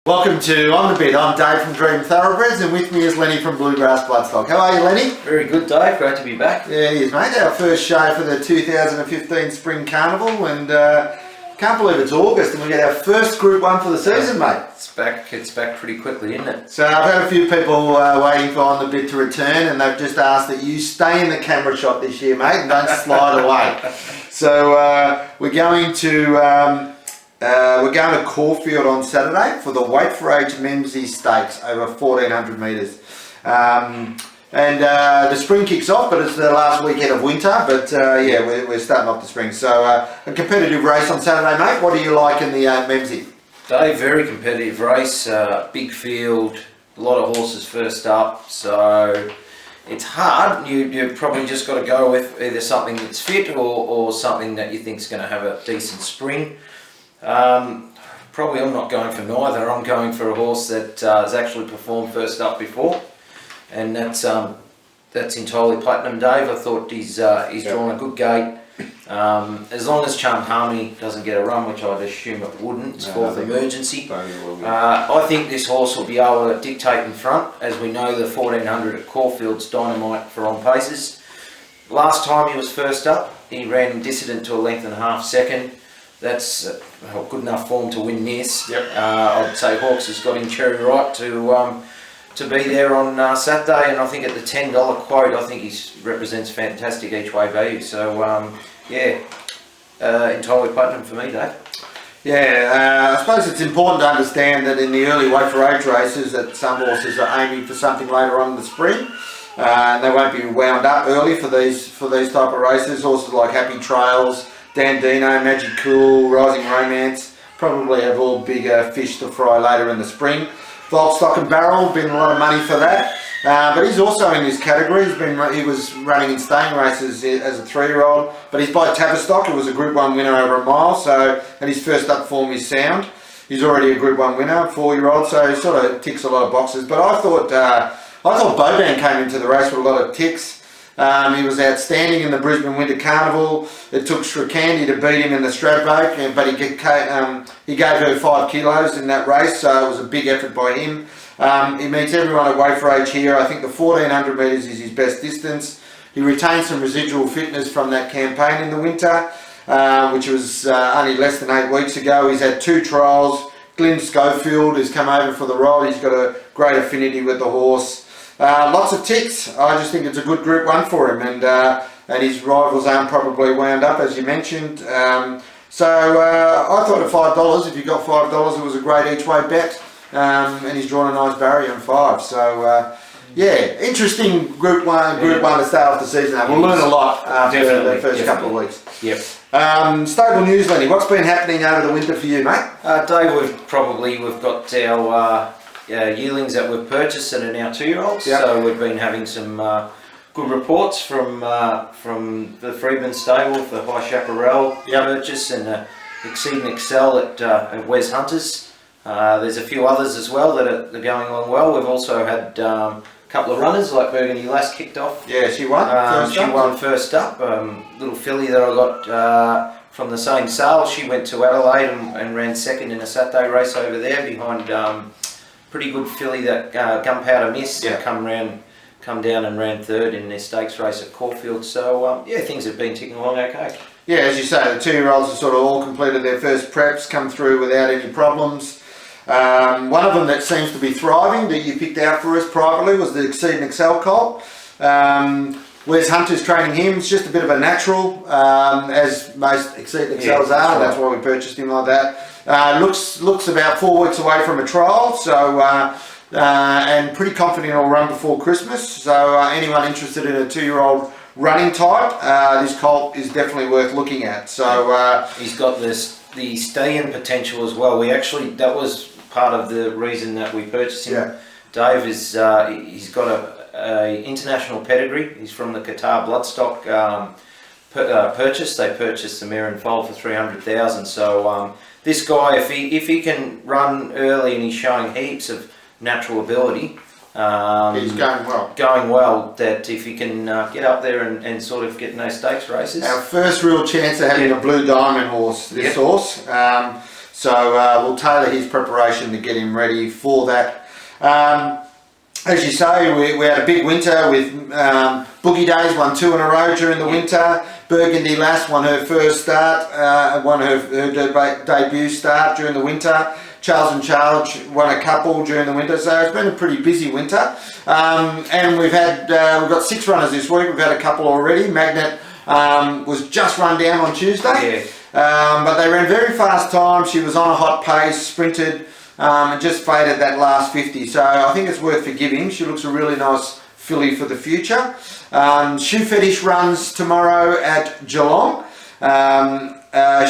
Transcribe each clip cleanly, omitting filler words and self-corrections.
Welcome to On The Bit. I'm Dave from Dream Thoroughbreds, and with me is Lenny from Bluegrass Bloodstock. How are you, Lenny? Very good, Dave. Great to be back. Yeah, it is, mate. Our first show for the 2015 Spring Carnival, and can't believe it's August and we get our first Group 1 for the season, mate. It's back pretty quickly, isn't it? So I've had a few people waiting for On The Bit to return, and they've just asked that you stay in the camera shot this year, mate, and don't slide away. So we're going to Caulfield on Saturday for the Weight for Age Memsie Stakes over 1,400 metres. The spring kicks off, but it's the last weekend of winter. But we're starting off the spring. So a competitive race on Saturday, mate. What do you like in the Memsie? Dave, very competitive race, big field, a lot of horses first up. So it's hard. You've probably just got to go with either something that's fit or something that you think is going to have a decent spring. Probably I'm not going for neither. I'm going for a horse that has actually performed first up before, and that's entirely Platinum Dave. I thought he's drawn a good gate. As long as Charmed Harmony doesn't get a run, which I'd assume it wouldn't, it's fourth emergency. I think this horse will be able to dictate in front. As we know, the 1,400 at Caulfield's dynamite for on paces. Last time he was first up, he ran Dissident to a length and a half second. That's good enough form to win this. Yep. I'd say Hawks has got him cherry right to be there on Saturday, and I think at the $10 quote, I think he represents fantastic each way value. So entirely Platinum for me, Dave. Yeah, I suppose it's important to understand that in the early weight for age races, that some horses are aiming for something later on in the spring. And they won't be wound up early for these type of races. Horses like Happy Trails, Dandino, Magic Cool, Rising Romance probably have all bigger fish to fry later in the spring. Voltstock and Barrel, been a lot of money for that. But he's also in this category. He was running in staying races as a 3-year-old, but he's by Tavistock, who was a Group 1 winner over a mile, and his first up form is sound. He's already a Group 1 winner, 4-year-old, so he sort of ticks a lot of boxes. But I thought Boban came into the race with a lot of ticks. He was outstanding in the Brisbane Winter Carnival. It took Shrikandi to beat him in the Stradbroke, but he gave her 5 kilos in that race, so it was a big effort by him. He meets everyone at weight for age here. I think the 1,400 metres is his best distance. He retained some residual fitness from that campaign in the winter, which was only less than 8 weeks ago. He's had 2 trials. Glyn Schofield has come over for the role. He's got a great affinity with the horse. Lots of ticks. I just think it's a good Group 1 for him, and his rivals aren't probably wound up, as you mentioned. I thought at $5, if you got $5, it was a great each way bet, and he's drawn a nice barrier in 5. So interesting Group 1 to start off the season. We'll learn a lot after the first couple of weeks. Yep. Stable news, Lenny. What's been happening over the winter for you, mate? Dave, we've got our yearlings that we've purchased that are now 2-year-olds. Yep. So we've been having some good reports from the Freedman stable for High Chaparral purchase, and Exceed and Excel at Wes Hunters. There's a few others as well that are going along well. We've also had a couple of runners like Burgundy Lass kicked off. Yeah, she won. Won first up. Little filly that I got from the same sale. She went to Adelaide and ran second in a Saturday race over there behind pretty good filly that Gunpowder Miss come down and ran third in their stakes race at Caulfield. So things have been ticking along okay. Yeah, as you say, the 2-year-olds have sort of all completed their first preps, come through without any problems. One of them that seems to be thriving that you picked out for us privately was the Exceed and Excel colt. Wes Hunter's training him. It's just a bit of a natural, as most Exceed and Excels are. That's why we purchased him like that. Looks about 4 weeks away from a trial, so and pretty confident he'll run before Christmas. So anyone interested in a 2-year-old running type, this colt is definitely worth looking at. So he's got the stallion potential as well. That was part of the reason that we purchased him. Yeah. Dave is he's got a international pedigree. He's from the Qatar Bloodstock purchase. They purchased the mare and foal for $300,000. So this guy, if he can run early and he's showing heaps of natural ability, he's going well. That if he can get up there and sort of get in those stakes races. Our first real chance of having a Blue Diamond horse. This horse. So we'll tailor his preparation to get him ready for that. As you say, we had a big winter with Boogie Days, won 2 in a row during the winter. Burgundy Lass won her first start, won her debut start during the winter. Charles and Charge won a couple during the winter, so it's been a pretty busy winter. And we've got 6 runners this week. We've had a couple already. Magnet was just run down on Tuesday, but they ran very fast time. She was on a hot pace, sprinted, and just faded that last 50. So I think it's worth forgiving. She looks a really nice filly for the future. Shoe Fetish runs tomorrow at Geelong.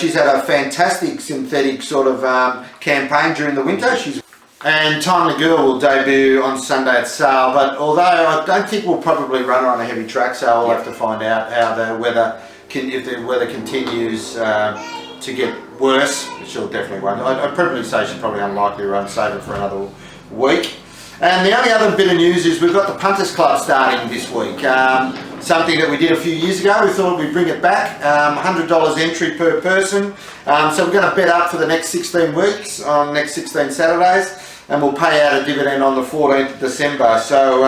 She's had a fantastic synthetic sort of campaign during the winter. And Time the Girl will debut on Sunday at Sale, but although I don't think we'll probably run her on a heavy track, so we'll have to find out how the weather if the weather continues to get worse. She'll definitely run. I'd probably say she's probably unlikely to run, save it for another week. And the only other bit of news is we've got the Punters Club starting this week. Something that we did a few years ago. We thought we'd bring it back. $100 entry per person. So we're going to bet up for the next 16 weeks on next 16 Saturdays, and we'll pay out a dividend on the 14th of December. So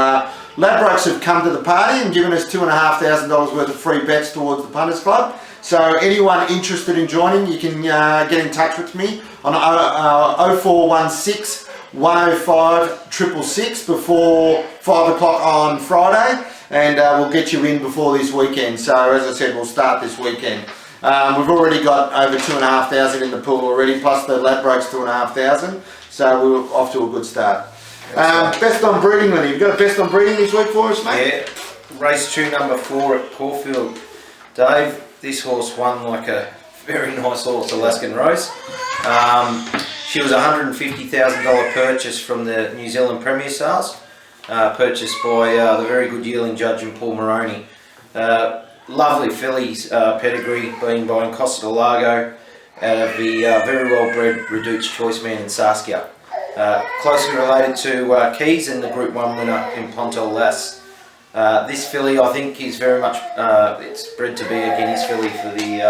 Ladbrokes have come to the party and given us $2,500 worth of free bets towards the Punters Club. So anyone interested in joining, you can get in touch with me on 0416 105 666 before 5 o'clock on Friday, and we'll get you in before this weekend. So as I said, we'll start this weekend. We've already got over 2,500 in the pool already, plus the Ladbrokes 2,500. So we're off to a good start. Best on breeding, Lenny. You've got a best on breeding this week for us, mate? Yeah, race 2, number 4 at Caulfield. Dave, this horse won like a very nice horse, Alaskan Rose. She was a $150,000 purchase from the New Zealand Premier Stars, purchased by the very good yearling judge and Paul Moroney. Lovely fillies, pedigree being by Costa del Lago, out of the very well bred Reduced Choice Man in Saskia. Closely related to Keys and the Group 1 winner in Ponto Lass. This filly, I think, is very much, it's bred to be a Guineas filly for the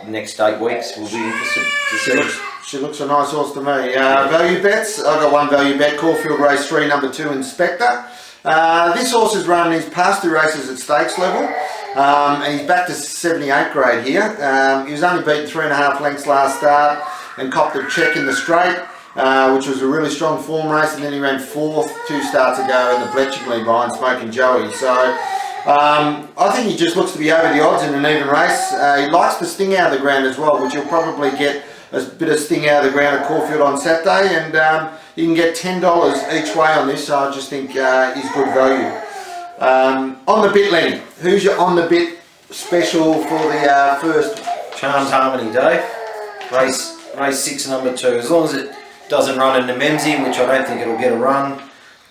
next 8 weeks. We'll be interested to see. She looks a nice horse to me. Value bets, I've got one value bet, Caulfield Race 3, number 2, Inspector. This horse has run his past 2 races at stakes level, and he's back to 78 grade here. He was only beaten 3.5 lengths last start and copped a check in the straight, which was a really strong form race, and then he ran 4th 2 starts ago in the Bletchingley behind Smoking Joey. So I think he just looks to be over the odds in an even race. He likes to sting out of the ground as well, which you'll probably get a bit of sting out of the ground at Caulfield on Saturday, and you can get $10 each way on this, so I just think he's good value. On the bit, Lenny, who's your on the bit special for the first? Charmed Harmony, Dave. Race 6, number 2. As long as it doesn't run in the Memsie, which I don't think it'll get a run.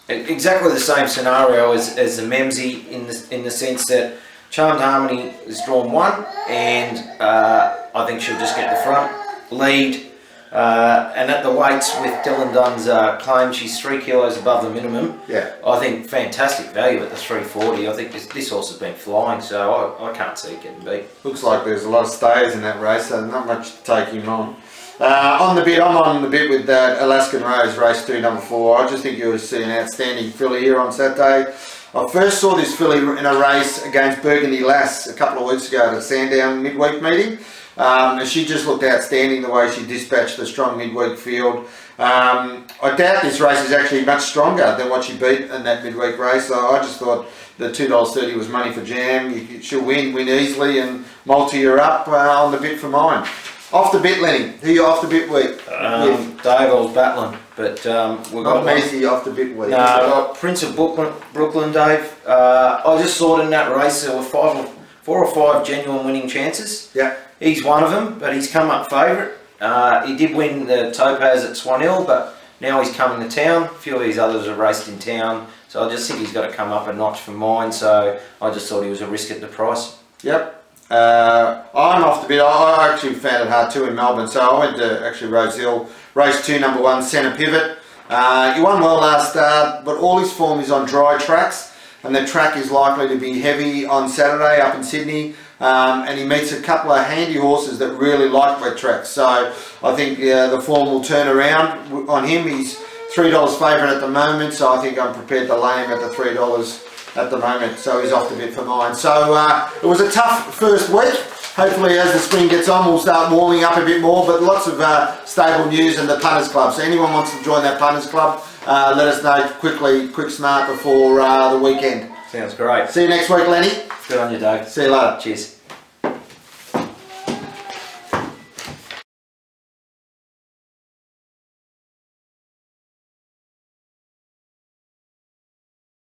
Exactly the same scenario as the Memsie in the sense that Charmed Harmony is drawn 1, and I think she'll just get the front lead, and at the weights with Dylan Dunn's claim, she's 3 kilos above the minimum. Yeah, I think fantastic value at the 340. I think this horse has been flying, so I can't see it getting beat. looks like there's a lot of stays in that race, so not much to take him on. On the bit, I'm on the bit with that Alaskan Rose, race 2, number 4. I just think you'll see an outstanding filly here on Saturday. I first saw this filly in a race against Burgundy Lass a couple of weeks ago at a Sandown midweek meeting. And she just looked outstanding the way she dispatched the strong midweek field. I doubt this race is actually much stronger than what she beat in that midweek race, so I just thought the $2.30 was money for jam. She'll win easily, and multi her up on the bit for mine. Off the bit, Lenny. Who you off the bit week? Dave, I was battling, but we've got not Messi off the bit week. No, Prince of Brooklyn, Dave. I just thought in that race there were 4 or 5 genuine winning chances. Yeah. He's one of them, but he's come up favourite. He did win the Topaz at Swan Hill, but now he's coming to town. A few of these others have raced in town, so I just think he's got to come up a notch for mine, so I just thought he was a risk at the price. Yep. I'm off the bit. I actually found it hard too in Melbourne, so I went to actually Rose Hill, race 2, number 1, Centre Pivot. He won well last start, but all his form is on dry tracks, and the track is likely to be heavy on Saturday up in Sydney. and he meets a couple of handy horses that really like wet tracks. So I think the form will turn around on him. He's $3 favourite at the moment, so I think I'm prepared to lay him at the $3 at the moment. So he's off the bit for mine. So it was a tough first week. Hopefully as the spring gets on we'll start warming up a bit more, but lots of stable news in the Punters Club. So anyone wants to join that Punters Club, let us know quick smart before the weekend. Sounds great. See you next week, Lenny. Good on you, Dave. See you later. Cheers.